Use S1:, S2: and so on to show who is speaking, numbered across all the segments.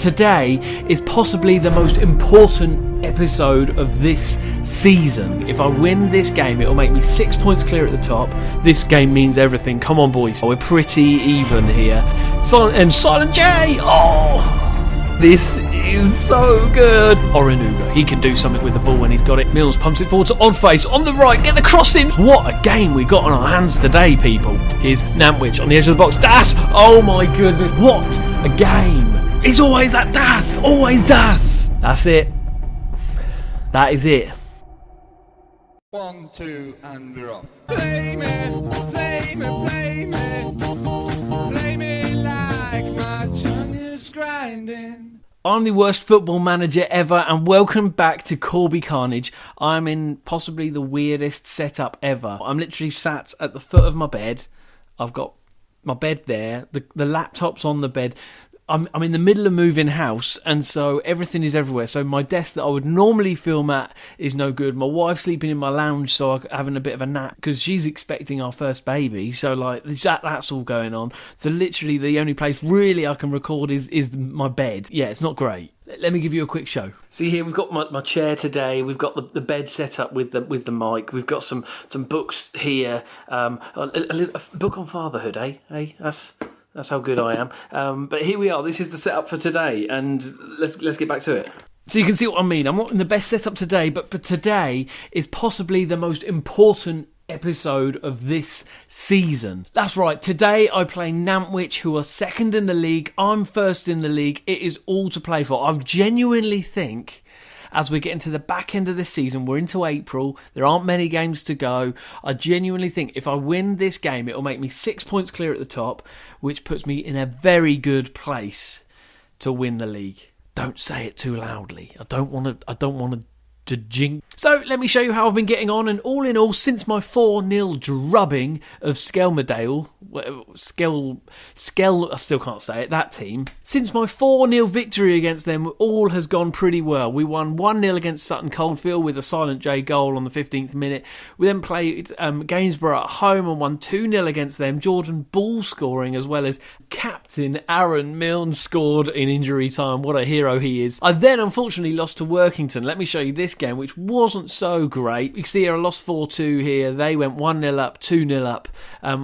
S1: Today is possibly the most important episode of this season. If I win this game, it'll make me 6 points clear at the top. This game means everything. Come on, boys. We're pretty even here. Silent J! Oh! This is so good. Oranuga, he can do something with the ball when he's got it. Mills pumps it forward to Oddface on the right. Get the cross in. What a game we got on our hands today, people. Here's Nantwich on the edge of the box. Das! Oh my goodness. What a game. It's always that Das. Always Das. That's it. That is it.
S2: 1, 2, and we're off. Play me, play me, play me. Play me like my tongue is grinding.
S1: I'm the worst football manager ever, and welcome back to CORBY CARNAGE. I'm in possibly the weirdest setup ever. I'm literally sat at the foot of my bed. I've got my bed there. The laptop's on the bed. I'm in the middle of moving house, and so everything is everywhere. So my desk that I would normally film at is no good. My wife's sleeping in my lounge, so I'm having a bit of a nap because she's expecting our first baby. So like that's all going on. So literally the only place really I can record is my bed. Yeah, it's not great. Let me give you a quick show. See here, we've got my chair today. We've got the bed set up with the mic. We've got some books here. A book on fatherhood, eh? Hey, That's how good I am. But here we are. This is the setup for today, and let's get back to it. So you can see what I mean. I'm not in the best setup today, but today is possibly the most important episode of this season. That's right. Today I play Nantwich, who are second in the league. I'm first in the league. It is all to play for. I genuinely think, as we're getting to the back end of this season, we're into April, there aren't many games to go. I genuinely think if I win this game, it'll make me 6 points clear at the top, which puts me in a very good place to win the league. Don't say it too loudly. I don't want to jinx. So let me show you how I've been getting on, and all in all, since my 4-0 drubbing of Skelmersdale, I still can't say it, that team, since my 4-0 victory against them, all has gone pretty well. We won 1-0 against Sutton Coldfield with a Silent J goal on the 15th minute. We then played Gainsborough at home and won 2-0 against them. Jordan Ball scoring, as well as captain Aaron Milne scored in injury time. What a hero he is. I then unfortunately lost to Workington. Let me show you this game, which wasn't so great. You can see here I lost 4-2 here. They went 1-0 up, 2-0 up.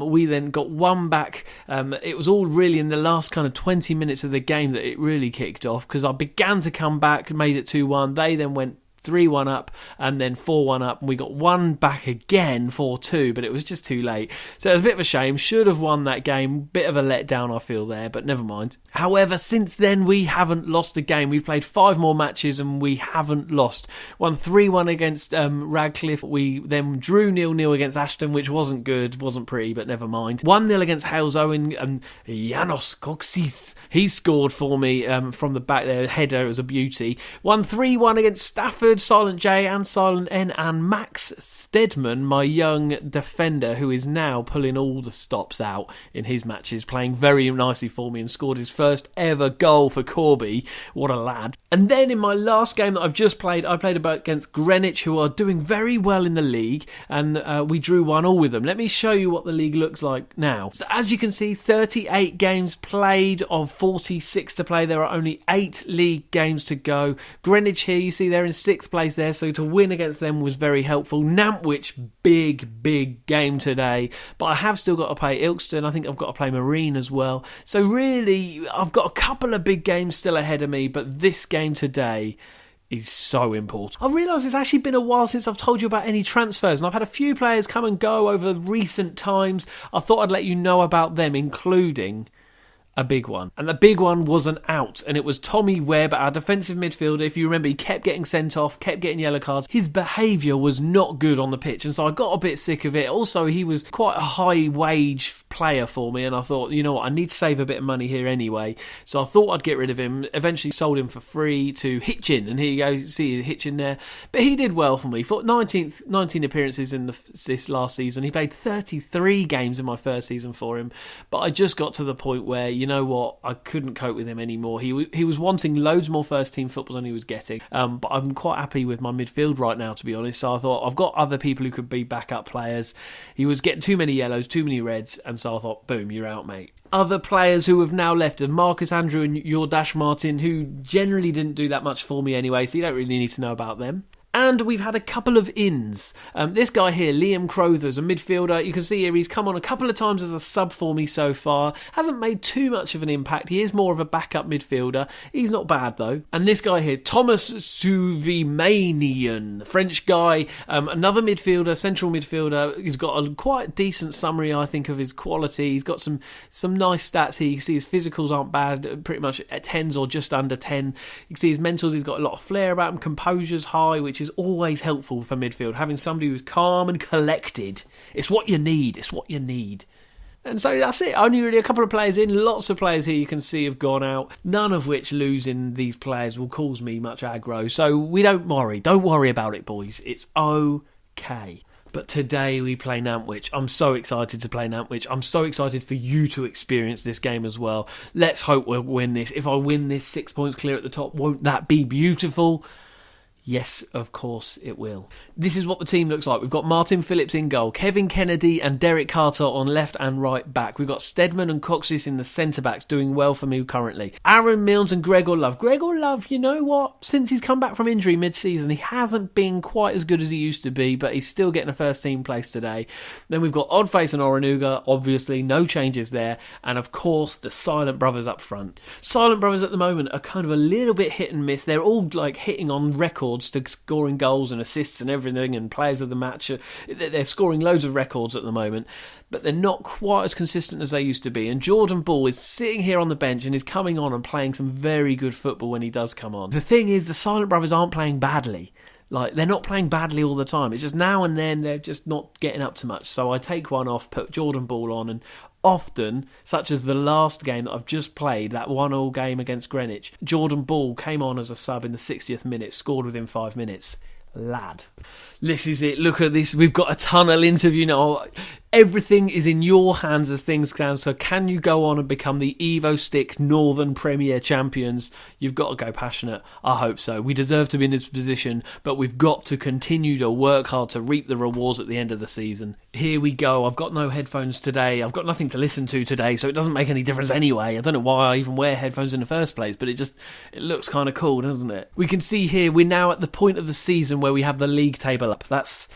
S1: We then got one back. It was all really in the last kind of 20 minutes of the game that it really kicked off, because I began to come back, made it 2-1. They then went 3-1 up and then 4-1 up, and we got one back again, 4-2, but it was just too late. So it was a bit of a shame. Should have won that game. Bit of a letdown, I feel, there, but never mind. However, since then we haven't lost a game. We've played 5 more matches and we haven't lost. Won 3-1 against Radcliffe. We then drew 0-0 against Ashton, which wasn't good, wasn't pretty, but never mind. 1-0 against Hales Owen, and Janos Koksis, he scored for me from the back there. Header, it was a beauty. Won 3-1 against Stafford, Silent J and Silent N, and Max Stedman, my young defender, who is now pulling all the stops out in his matches, playing very nicely for me and scored his first ever goal for Corby. What a lad. And then in my last game that I've just played, I played against Greenwich, who are doing very well in the league, and we drew 1-1 with them. Let me show you what the league looks like now. So as you can see, 38 games played of 46 to play. There are only 8 league games to go. Greenwich here, you see they're in 6th place there, so to win against them was very helpful. Nantwich, big game today, but I have still got to play Ilkeston. I think I've got to play Marine as well. So really, I've got a couple of big games still ahead of me, but this game today is so important. I realise it's actually been a while since I've told you about any transfers, and I've had a few players come and go over recent times. I thought I'd let you know about them, including a big one. And the big one was an out, and it was Tommy Webb, our defensive midfielder. If you remember, he kept getting sent off, kept getting yellow cards. His behaviour was not good on the pitch, and so I got a bit sick of it. Also, he was quite a high wage player for me, and I thought, you know what, I need to save a bit of money here anyway, so I thought I'd get rid of him. Eventually sold him for free to Hitchin, and here you go, see Hitchin there. But he did well for me. For 19 appearances in this last season. He played 33 games in my first season for him, but I just got to the point where, you know what, I couldn't cope with him anymore. He was wanting loads more first team football than he was getting, but I'm quite happy with my midfield right now, to be honest. So I thought, I've got other people who could be backup players. He was getting too many yellows, too many reds, and so so I thought, boom, you're out, mate. Other players who have now left are Marcus Andrew and Jordash Martin, who generally didn't do that much for me anyway, so you don't really need to know about them. And we've had a couple of ins. This guy here, Liam Crothers, a midfielder. You can see here he's come on a couple of times as a sub for me so far. Hasn't made too much of an impact. He is more of a backup midfielder. He's not bad though. And this guy here, Thomas Souvimanian, French guy, another midfielder, central midfielder. He's got a quite decent summary, I think, of his quality. He's got some nice stats here. You can see his physicals aren't bad, pretty much at 10s or just under 10. You can see his mentals, he's got a lot of flair about him. Composure's high, which is always helpful for midfield. Having somebody who's calm and collected. It's what you need. It's what you need. And so that's it. Only really a couple of players in. Lots of players here you can see have gone out. None of which losing these players will cause me much aggro. So we don't worry. Don't worry about it, boys. It's okay. But today we play Nantwich. I'm so excited to play Nantwich. I'm so excited for you to experience this game as well. Let's hope we'll win this. If I win this 6 points clear at the top, won't that be beautiful? Yes, of course it will. This is what the team looks like. We've got Martin Phillips in goal, Kevin Kennedy and Derek Carter on left and right back. We've got Stedman and Coxis in the centre-backs, doing well for me currently. Aaron Milnes and Gregor Love. Gregor Love, you know what? Since he's come back from injury mid-season, he hasn't been quite as good as he used to be, but he's still getting a first-team place today. Then we've got Oddface and Oranuga, obviously, no changes there. And, of course, the Silent Brothers up front. Silent Brothers at the moment are kind of a little bit hit and miss. They're all, hitting on records to scoring goals and assists and everything, and players of the match. They're scoring loads of records at the moment, but they're not quite as consistent as they used to be. And Jordan Ball is sitting here on the bench and is coming on and playing some very good football when he does come on. The thing is, the Silent Brothers aren't playing badly. They're not playing badly all the time. It's just now and then they're just not getting up to much. So I take one off, put Jordan Ball on, and often, such as the last game that I've just played, that 1-1 game against Greenwich, Jordan Ball came on as a sub in the 60th minute, scored within 5 minutes. Lad. This is it. Look at this. We've got a tunnel interview now. Everything is in your hands as things stand. So can you go on and become the Evo Stick Northern Premier champions? You've got to go passionate. I hope so. We deserve to be in this position, but we've got to continue to work hard to reap the rewards at the end of the season. Here we go. I've got no headphones today. I've got nothing to listen to today, so it doesn't make any difference anyway. I don't know why I even wear headphones in the first place, but it looks kind of cool, doesn't it? We can see here we're now at the point of the season where we have the league table up. That's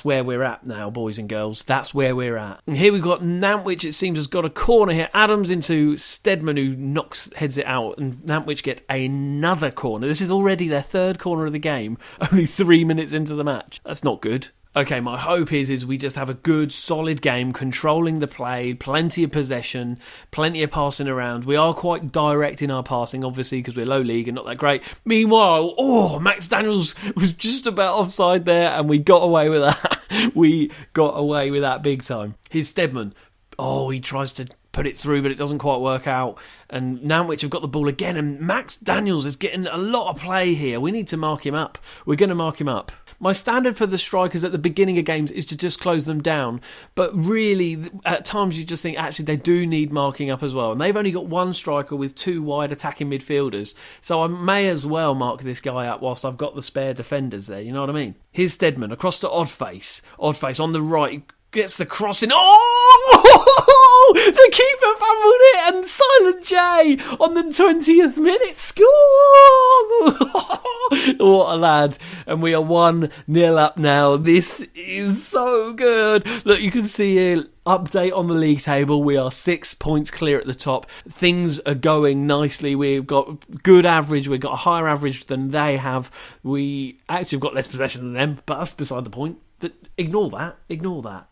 S1: where we're at now, boys and girls. That's where we're at. And here we've got Nantwich, it seems, has got a corner here. Adams into Stedman, who heads it out, and Nantwich get another corner. This is already their third corner of the game, only 3 minutes into the match. That's not good. Okay, my hope is we just have a good, solid game, controlling the play, plenty of possession, plenty of passing around. We are quite direct in our passing, obviously, because we're low league and not that great. Meanwhile, Max Daniels was just about offside there, and we got away with that. We got away with that big time. Here's Stedman. He tries to put it through, but it doesn't quite work out. And Nantwich have got the ball again, and Max Daniels is getting a lot of play here. We need to mark him up. We're going to mark him up. My standard for the strikers at the beginning of games is to just close them down. But really, at times you just think, actually, they do need marking up as well. And they've only got one striker with 2 wide attacking midfielders. So I may as well mark this guy up whilst I've got the spare defenders there. You know what I mean? Here's Stedman across to Oddface. Oddface on the right gets the cross in. The keeper fumbled it, and Silent J on the 20th minute scores. What a lad. And we are 1-0 up now. This is so good. Look, you can see here, update on the league table. We are 6 points clear at the top. Things are going nicely. We've got good average. We've got a higher average than they have. We actually have got less possession than them, but that's beside the point. Ignore that.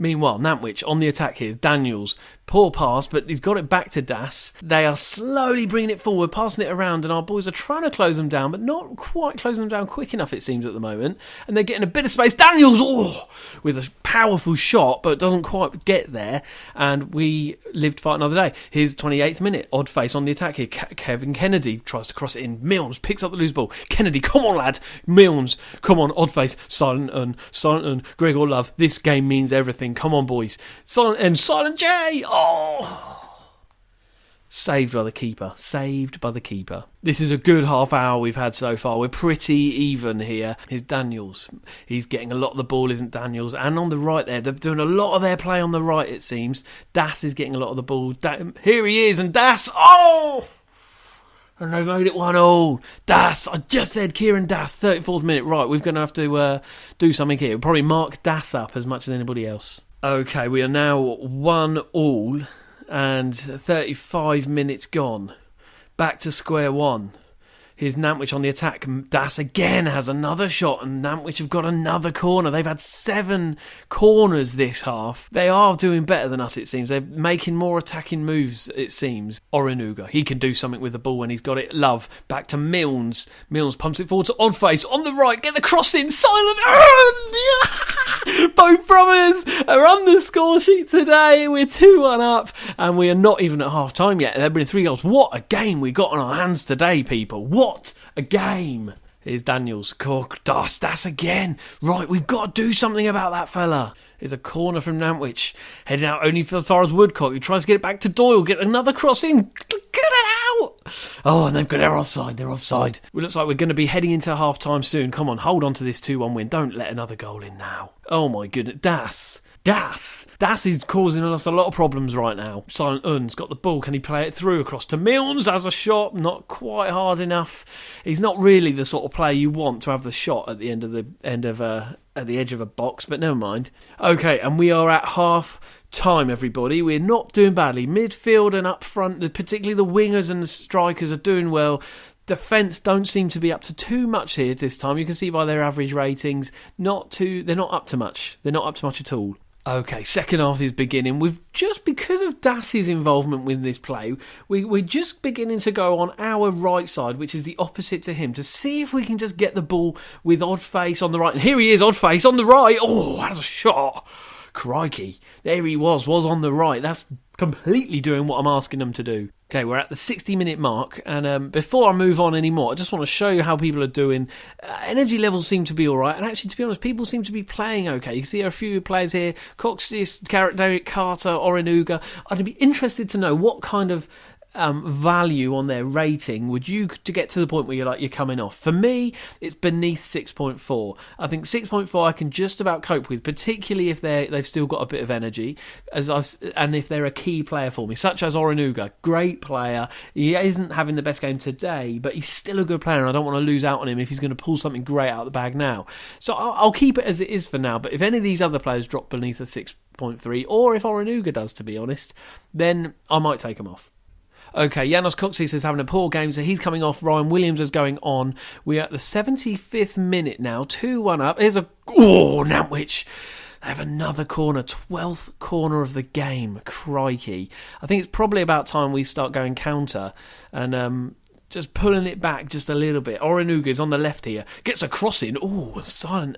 S1: Meanwhile, Nantwich on the attack here is Daniels. Poor pass, but he's got it back to Das. They are slowly bringing it forward, passing it around, and our boys are trying to close them down, but not quite closing them down quick enough, it seems, at the moment. And they're getting a bit of space. Daniels, with a powerful shot, but doesn't quite get there. And we live to fight another day. Here's 28th minute. Oddface on the attack here. Kevin Kennedy tries to cross it in. Milnes picks up the loose ball. Kennedy, come on, lad. Milnes, come on. Oddface, Silent and Gregor Love. This game means everything. Come on, boys. Silent J. Saved by the keeper. Saved by the keeper. This is a good half hour we've had so far. We're pretty even here. Here's Daniels. He's getting a lot of the ball, isn't Daniels? And on the right there, they're doing a lot of their play on the right, it seems. Das is getting a lot of the ball. Here he is, and Das. Oh! And they made it 1-1. Das. I just said Kieran Das, 34th minute. Right, we're going to have to do something here. We'll probably mark Das up as much as anybody else. Okay, we are now 1-1. And 35 minutes gone. Back to square one. Here's Nantwich on the attack. Das again has another shot, and Nantwich have got another corner. They've had 7 corners this half. They are doing better than us, it seems. They're making more attacking moves, it seems. Orinuga, he can do something with the ball when he's got it. Love, back to Milnes. Milnes pumps it forward to Oddface. On the right, get the cross in. Silent. Both brothers are on the score sheet today. We're 2-1 up, and we are not even at half time yet. There have been 3 goals. What a game we got on our hands today, people. What a game. Here's Daniels. Das again. Right, we've got to do something about that fella. Here's a corner from Nantwich. Heading out only as far as Woodcock, who tries to get it back to Doyle. Get another cross in. Get it out. Oh, and they've got their offside. They're offside. It looks like we're going to be heading into half time soon. Come on, hold on to this 2-1 win. Don't let another goal in now. Oh my goodness. Das is causing us a lot of problems right now. Silent Un's got the ball. Can he play it through across to Milnes? Has a shot. Not quite hard enough. He's not really the sort of player you want to have the shot at the at the edge of a box, but never mind. Okay, and we are at half time, everybody. We're not doing badly. Midfield and up front, particularly the wingers and the strikers are doing well. Defence don't seem to be up to too much here this time. You can see by their average ratings, they're not up to much. They're not up to much at all. Okay, second half is beginning. We've just, because of Das's involvement with this play, we're just beginning to go on our right side, which is the opposite to him, to see if we can just get the ball with Oddface on the right. And here he is, Oddface on the right. Oh, that's a shot. Crikey. There he was on the right. That's completely doing what I'm asking them to do. Okay, we're at the 60-minute mark, and before I move on anymore, I just want to show you how people are doing. Energy levels seem to be alright, and actually, to be honest, people seem to be playing okay. You can see a few players here, Coxis, Derek Carter, Orinuga. I'd be interested to know what kind of value on their rating would you to get to the point where you're coming off. For me, it's beneath 6.4. I think 6.4 I can just about cope with, particularly if they've still got a bit of energy, and if they're a key player for me, such as Orinuga. Great player. He isn't having the best game today, but he's still a good player, and I don't want to lose out on him if he's going to pull something great out of the bag now. So I'll keep it as it is for now, but if any of these other players drop beneath a 6.3, or if Orinuga does, to be honest, then I might take him off. Okay, Janos Coxis is having a poor game, so he's coming off. Ryan Williams is going on. We're at the 75th minute now, 2-1 up. Here's Nantwich. They have another corner, 12th corner of the game. Crikey. I think it's probably about time we start going counter and just pulling it back just a little bit. Orinuga is on the left here. Gets a cross in. Oh, Silent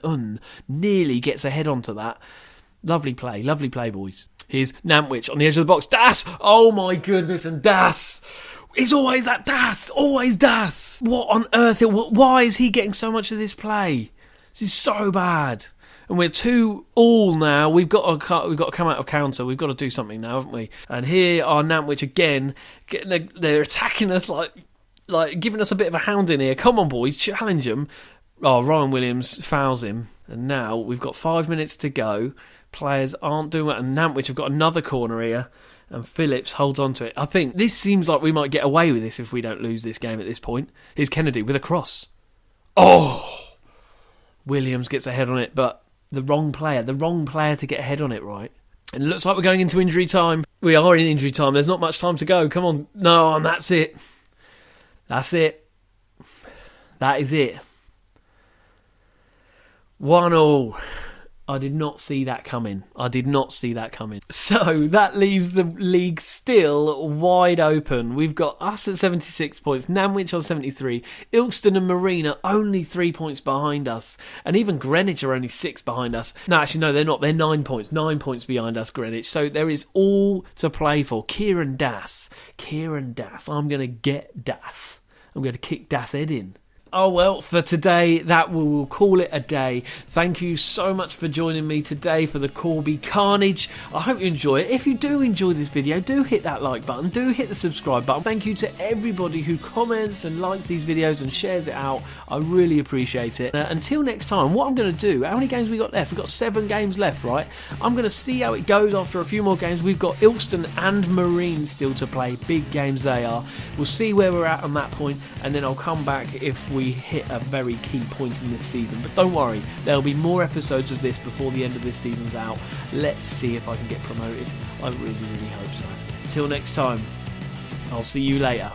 S1: nearly gets a head onto that. Lovely play, boys. Here's Nantwich on the edge of the box. Das! Oh my goodness, and Das! It's always that Das! Always Das! What on earth? Why is he getting so much of this play? This is so bad. And we're 2-2 now. We've got to come out of counter. We've got to do something now, haven't we? And here are Nantwich again. They're attacking us like giving us a bit of a hound in here. Come on, boys, challenge them. Oh, Ryan Williams fouls him. And now we've got 5 minutes to go. Players aren't doing that, and Nantwich have got another corner here, and Phillips holds on to it. I think this seems like we might get away with this if we don't lose this game at this point. Here's Kennedy with a cross. Oh! Williams gets a head on it, but the wrong player to get a head on it, right? And it looks like we're going into injury time. We are in injury time. There's not much time to go. Come on. No, and that's it. That's it. That is it. 1-1. I did not see that coming. So that leaves the league still wide open. We've got us at 76 points, Nantwich on 73, Ilkeston and Marina only 3 points behind us, and even Greenwich are only 6 behind us. No, actually, no, they're not. They're 9 points. 9 points behind us, Greenwich. So there is all to play for. Kieran Das. I'm going to get Das. I'm going to kick Das head in. Oh well, for today, that we'll call it a day. Thank you so much for joining me today for the Corby Carnage. I hope you enjoy it. If you do enjoy this video, do hit that like button, do hit the subscribe button. Thank you to everybody who comments and likes these videos and shares it out. I really appreciate it. Until next time, what I'm going to do, how many games we got left? We've got 7 games left, right? I'm going to see how it goes after a few more games. We've got Ilkeston and Marine still to play. Big games they are. We'll see where we're at on that point, and then I'll come back if we hit a very key point in this season. But don't worry, there'll be more episodes of this before the end of this season's out. Let's see if I can get promoted. I really, really hope so. Until next time, I'll see you later.